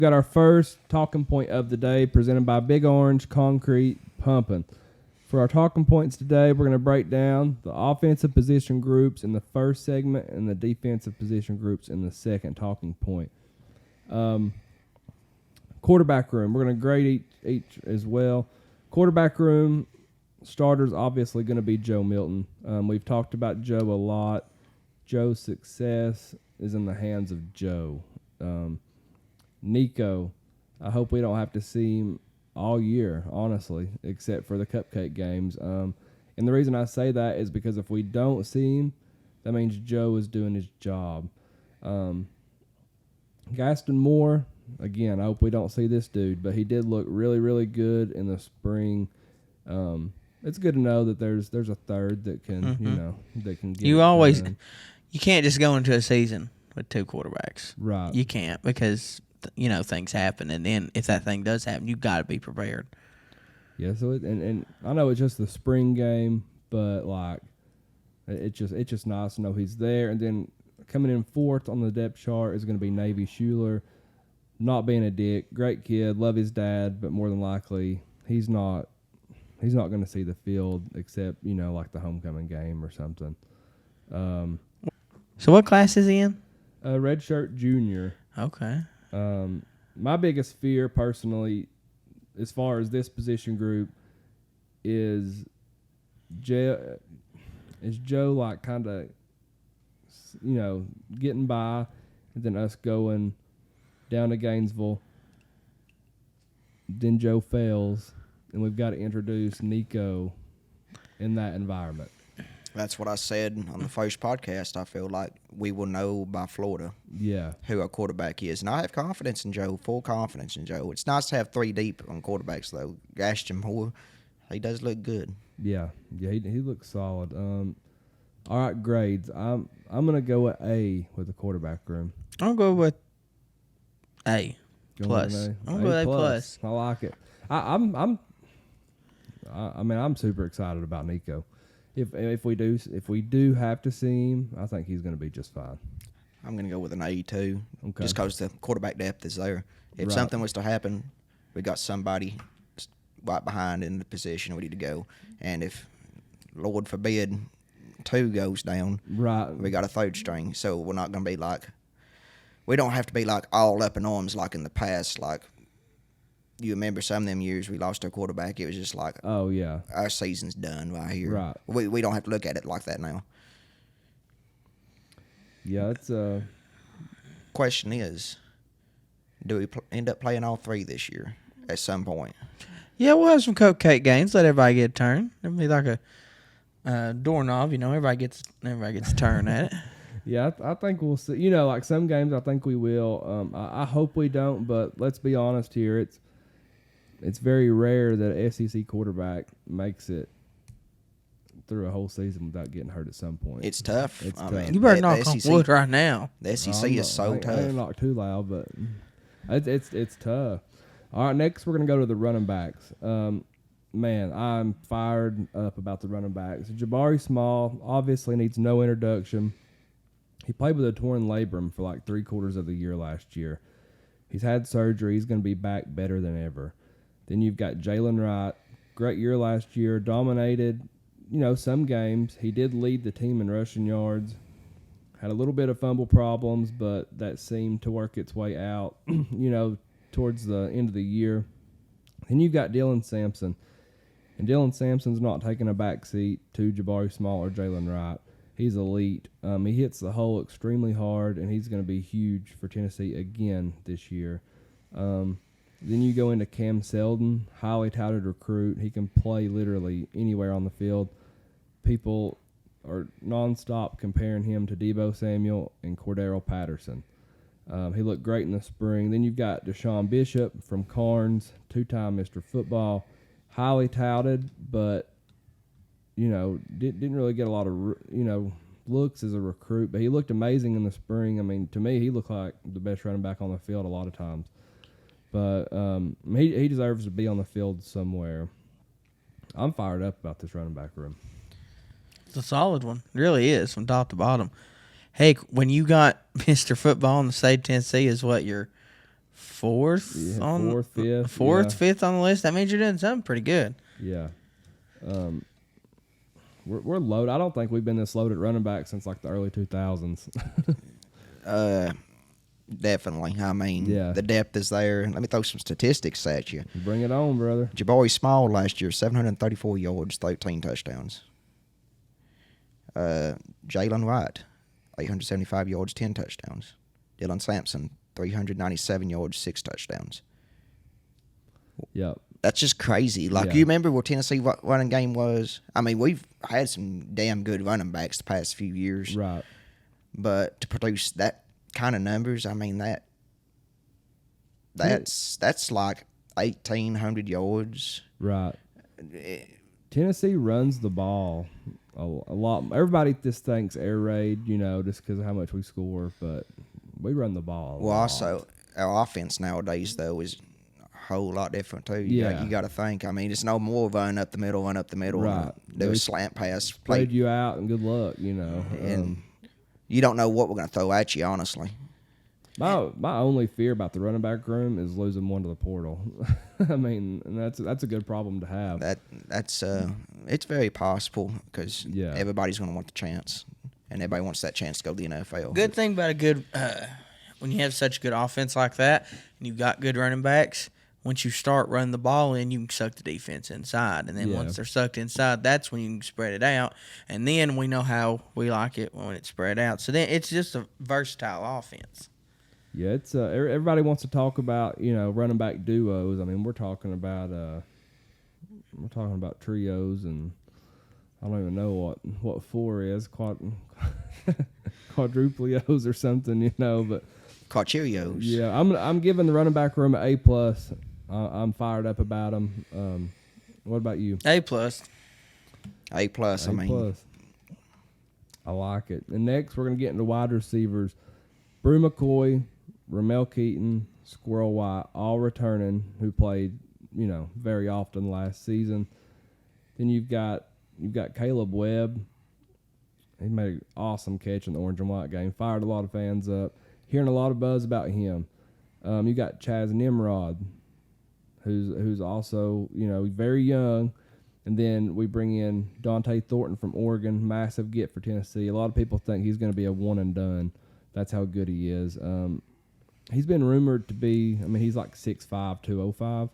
Got our first talking point of the day presented by Big Orange Concrete Pumping. For our talking points today, we're going to break down the offensive position groups in the first segment and the defensive position groups in the second talking point. Quarterback room, we're going to grade each as well. Quarterback room, starters obviously going to be Joe Milton. We've talked about Joe a lot. Joe's success is in the hands of Joe. Nico, I hope we don't have to see him all year, honestly, except for the cupcake games. And the reason I say that is because if we don't see him, that means Joe is doing his job. Gaston Moore, again, I hope we don't see this dude, but he did look really, really good in the spring. It's good to know that there's a third that can, that can get You can't just go into a season with two quarterbacks. Right. You can't because, things happen. And then if that thing does happen, you got to be prepared. Yeah, so and I know it's just the spring game, but, it's just nice to know he's there. And then coming in fourth on the depth chart is going to be Navy Schuler. Not being a dick, great kid, love his dad, but more than likely he's not going to see the field except, like the homecoming game or something. So what class is he in? Redshirt junior. Okay. My biggest fear personally, as far as this position group, is Joe like kind of, getting by, and then us going down to Gainesville. Then Joe fails, and we've got to introduce Nico in that environment. That's what I said on the first podcast. I feel like we will know by Florida who our quarterback is. And I have confidence in Joe, full confidence in Joe. It's nice to have three deep on quarterbacks, though. Gaston Moore, he does look good. Yeah, he looks solid. All right, grades. I'm going to go with A with the quarterback room. I'll go with A plus. I'm going to go with A plus. I like it. I'm super excited about Nico. If we do have to see him, I think he's going to be just fine. I'm going to go with an A too, okay. Just because the quarterback depth is there. If something was to happen, we got somebody right behind in the position we need to go. And if, Lord forbid, 2 goes down, we got a third string. So we're not going to be we don't have to be all up in arms like in the past. Like you remember some of them years we lost our quarterback. It was just oh yeah, our season's done right here. Right. We don't have to look at it like that now. Yeah, it's Question is, do we end up playing all 3 this year at some point? Yeah, we'll have some cupcake games. Let everybody get a turn. It'll be like a doorknob. Everybody gets a turn at it. Yeah, I think we'll see. Like some games, I think we will. I hope we don't, but let's be honest here. It's very rare that an SEC quarterback makes it through a whole season without getting hurt at some point. It's tough. It's tough. Mean, you better knock on wood right now. The SEC is so tough. I didn't knock too loud, but it's tough. All right, next we're going to go to the running backs. Man, I'm fired up about the running backs. Jabari Small obviously needs no introduction. He played with a torn labrum for 3/4 of the year last year. He's had surgery. He's going to be back better than ever. Then you've got Jalen Wright. Great year last year. Dominated, some games. He did lead the team in rushing yards. Had a little bit of fumble problems, but that seemed to work its way out, towards the end of the year. Then you've got Dylan Sampson. And Dylan Sampson's not taking a backseat to Jabari Small or Jalen Wright. He's elite. He hits the hole extremely hard, and he's going to be huge for Tennessee again this year. Then you go into Cam Seldon, highly touted recruit. He can play literally anywhere on the field. People are nonstop comparing him to Deebo Samuel and Cordero Patterson. He looked great in the spring. Then you've got Deshaun Bishop from Carnes, 2-time Mr. Football, highly touted, but didn't really get a lot of looks as a recruit. But he looked amazing in the spring. I mean, to me, he looked like the best running back on the field a lot of times. But he deserves to be on the field somewhere. I'm fired up about this running back room. It's a solid one. It really is from top to bottom. Hey, when you got Mr. Football in the state of Tennessee is what, your fourth, fifth on the list. That means you're doing something pretty good. Yeah. We're loaded. I don't think we've been this loaded running back since like the early 2000s. Definitely. I mean, Yeah. the depth is there. Let me throw some statistics at you. Bring it on, brother. Jabari Small last year, 734 yards, 13 touchdowns. Jalen White, 875 yards, 10 touchdowns. Dylan Sampson, 397 yards, 6 touchdowns. Yep. That's just crazy. Like, Yeah. you remember what Tennessee running game was? I mean, we've had some damn good running backs the past few years. Right. But to produce that kind of numbers, I mean, that's like 1,800 yards. Right. Tennessee runs the ball a lot. Everybody just thinks air raid, just because of how much we score, but we run the ball. Well, also, our offense nowadays, though, is a whole lot different, too. Yeah. You got to think. I mean, it's no more run up the middle, Right. do a slant pass. Played you out, and good luck, And you don't know what we're going to throw at you, honestly. My only fear about the running back room is losing one to the portal. I mean, and that's a good problem to have. That's it's very possible because Yeah. everybody's going to want the chance, and everybody wants that chance to go to the NFL. Good thing about a good when you have such a good offense like that, and you've got good running backs. Once you start running the ball in, you can suck the defense inside. And then Yeah. once they're sucked inside, that's when you can spread it out. And then we know how we like it when it's spread out. So then it's just a versatile offense. Yeah, it's everybody wants to talk about running back duos. I mean, we're talking about trios, and I don't even know what four is quadruplios or something, but Cheerios. yeah, I'm giving the running back room an A+. I'm fired up about them. What about you? A+. A+. I mean, I like it. And next, we're gonna get into wide receivers. Brew McCoy, Ramel Keaton, Squirrel White, all returning, who played, very often last season. Then you've got Caleb Webb. He made an awesome catch in the orange and white game. Fired a lot of fans up. Hearing a lot of buzz about him. You got Chaz Nimrod, who's also, very young. And then we bring in Dante Thornton from Oregon, massive get for Tennessee. A lot of people think he's going to be a one and done. That's how good he is. He's been rumored to be, he's like 6'5", 205,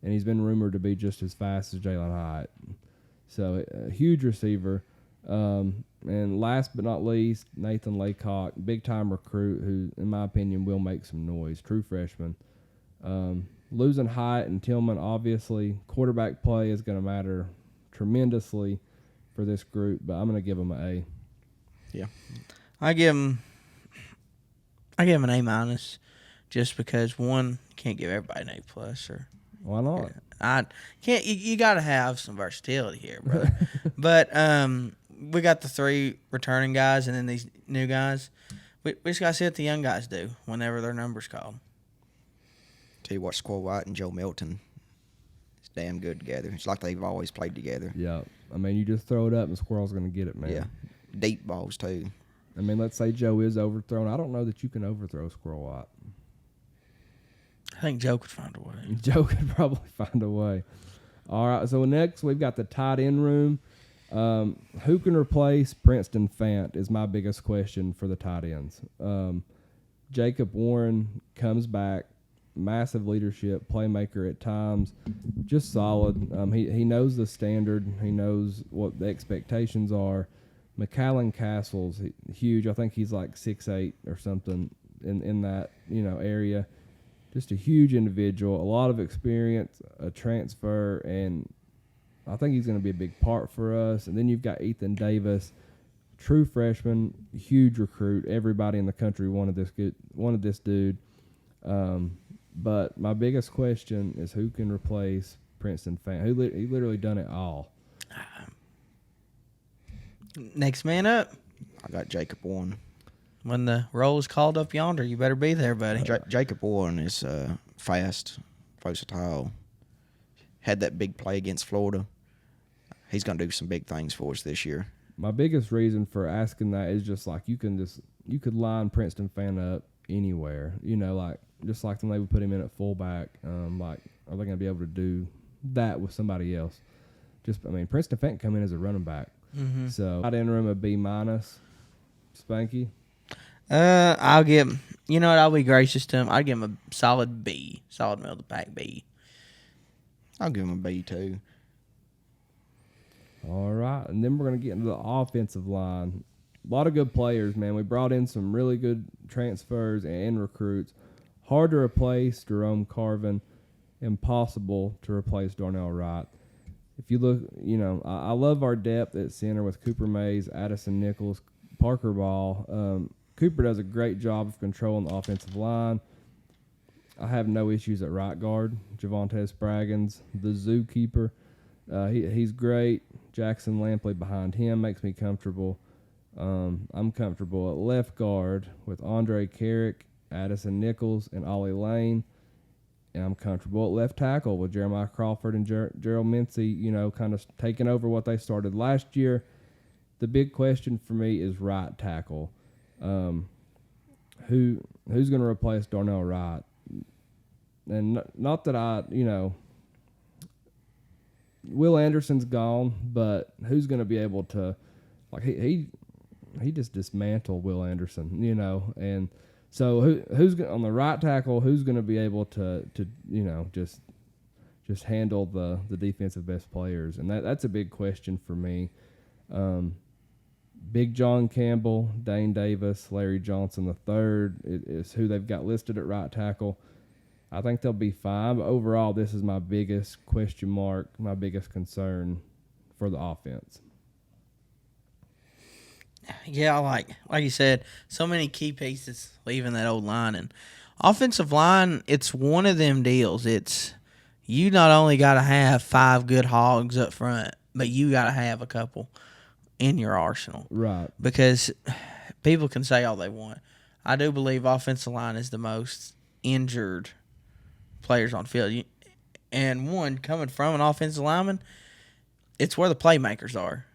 and he's been rumored to be just as fast as Jalen Hyatt. So a huge receiver. And last but not least, Nathan Laycock, big-time recruit who, in my opinion, will make some noise. True freshman. Losing Hyatt and Tillman, obviously, quarterback play is going to matter tremendously for this group, but I'm going to give them an A. yeah. I give him an A-, just because, one, you can't give everybody an A+. Or Why not? I can't. You got to have some versatility here, brother. But we got the 3 returning guys, and then these new guys. We just got to see what the young guys do whenever their number's called. Tell you what, Squirrel White and Joe Milton is damn good together. It's like they've always played together. Yeah. You just throw it up and Squirrel's going to get it, man. Yeah. Deep balls, too. Let's say Joe is overthrown. I don't know that you can overthrow Squirrel White. I think Joe could find a way. Joe could probably find a way. All right, so next we've got the tight end room. Who can replace Princeton Fant is my biggest question for the tight ends. Jacob Warren comes back, massive leadership, playmaker at times, just solid. He knows the standard. He knows what the expectations are. McAllen Castle's huge. I think he's like 6'8" or something in that area. Just a huge individual, a lot of experience, a transfer, and I think he's going to be a big part for us. And then you've got Ethan Davis, true freshman, huge recruit. Everybody in the country wanted this dude. But my biggest question is who can replace Princeton Fant? He literally done it all. Next man up. I got Jacob Warren. When the roll is called up yonder, you better be there, buddy. Jacob Warren is fast, versatile. Had that big play against Florida. He's going to do some big things for us this year. My biggest reason for asking that is just like you could line Princeton Fant up anywhere. Like just like when they would put him in at fullback. Like, are they going to be able to do that with somebody else? Princeton Fenton come in as a running back. Mm-hmm. So I'd enter him a B-. Spanky. I'll give. You know what? I'll be gracious to him. I'd give him a solid B, solid middle of the pack B. I'll give him a B too. All right, and then we're going to get into the offensive line. A lot of good players, man. We brought in some really good transfers and recruits. Hard to replace Jerome Carvin. Impossible to replace Darnell Wright. If you look, I love our depth at center with Cooper Mays, Addison Nichols, Parker Ball. Cooper does a great job of controlling the offensive line. I have no issues at right guard. Javonte Spraggins, the zookeeper. He's great. Jackson Lampley behind him makes me comfortable. I'm comfortable at left guard with Andre Carrick, Addison Nichols, and Ollie Lane. And I'm comfortable at left tackle with Jeremiah Crawford and Gerald Mincy, kind of taking over what they started last year. The big question for me is right tackle. Who's going to replace Darnell Wright? And not that Will Anderson's gone, but who's going to be able to, like, he just dismantled Will Anderson, and so who's on the right tackle? Who's going to be able to just handle the defensive best players? And that's a big question for me. Big John Campbell, Dane Davis, Larry Johnson III is who they've got listed at right tackle. I think they'll be fine, but overall, this is my biggest question mark, my biggest concern for the offense. Yeah, like you said, so many key pieces leaving that old line. And offensive line, it's one of them deals. It's you not only got to have 5 good hogs up front, but you got to have a couple in your arsenal. Right. Because people can say all they want. I do believe offensive line is the most injured players on field. And one, coming from an offensive lineman, it's where the playmakers are.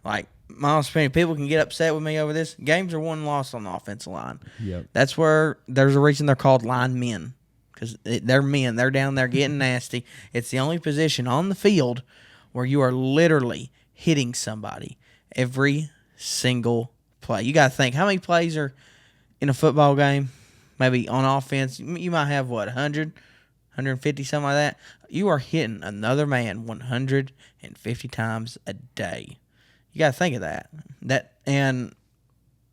Like, my honest opinion, people can get upset with me over this. Games are won and lost on the offensive line. Yep. That's where there's a reason they're called linemen, because they're men. They're down there getting nasty. It's the only position on the field where you are literally hitting somebody every single play. You got to think, how many plays are in a football game? Maybe on offense, you might have, 100, 150, something like that. You are hitting another man 150 times a day. You got to think of that. And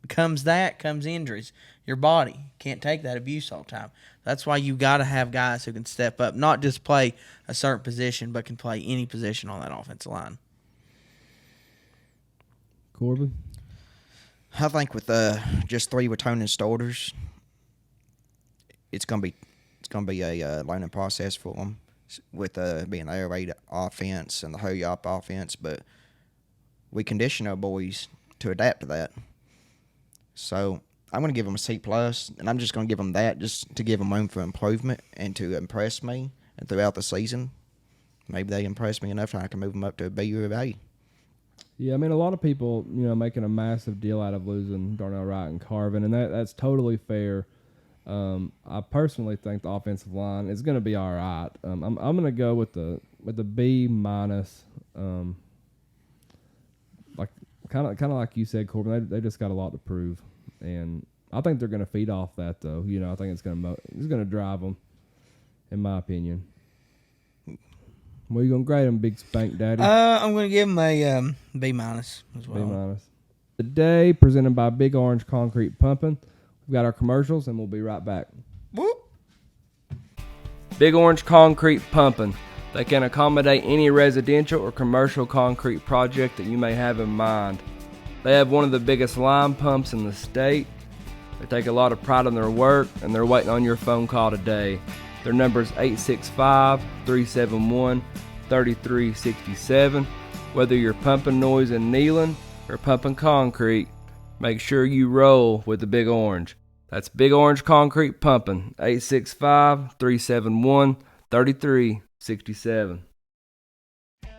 comes injuries. Your body can't take that abuse all the time. That's why you got to have guys who can step up, not just play a certain position, but can play any position on that offensive line. Corbin? I think with just 3 returning starters, it's gonna be a learning process for them with being air raid offense and the hurry up offense, but we condition our boys to adapt to that. So I'm going to give them a C+, and I'm just going to give them that just to give them room for improvement and to impress me. And throughout the season, maybe they impress me enough and I can move them up to a B or a A. Yeah, a lot of people, making a massive deal out of losing Darnell Wright and Carvin, and that's totally fair. I personally think the offensive line is going to be all right. I'm going to go with the B-. Like kind of like you said, Corbin. They just got a lot to prove, and I think they're going to feed off that though. I think it's going to drive them, in my opinion. Well, you gonna grade them, Big Spank Daddy? I'm gonna give them a B- as well. B-. Today, presented by Big Orange Concrete Pumping. We've got our commercials, and we'll be right back. Whoop. Big Orange Concrete Pumping. They can accommodate any residential or commercial concrete project that you may have in mind. They have one of the biggest line pumps in the state. They take a lot of pride in their work, and they're waiting on your phone call today. Their number is 865-371-3367. Whether you're pumping noise and kneeling or pumping concrete, make sure you roll with the Big Orange. That's Big Orange Concrete Pumping, 865-371-3367.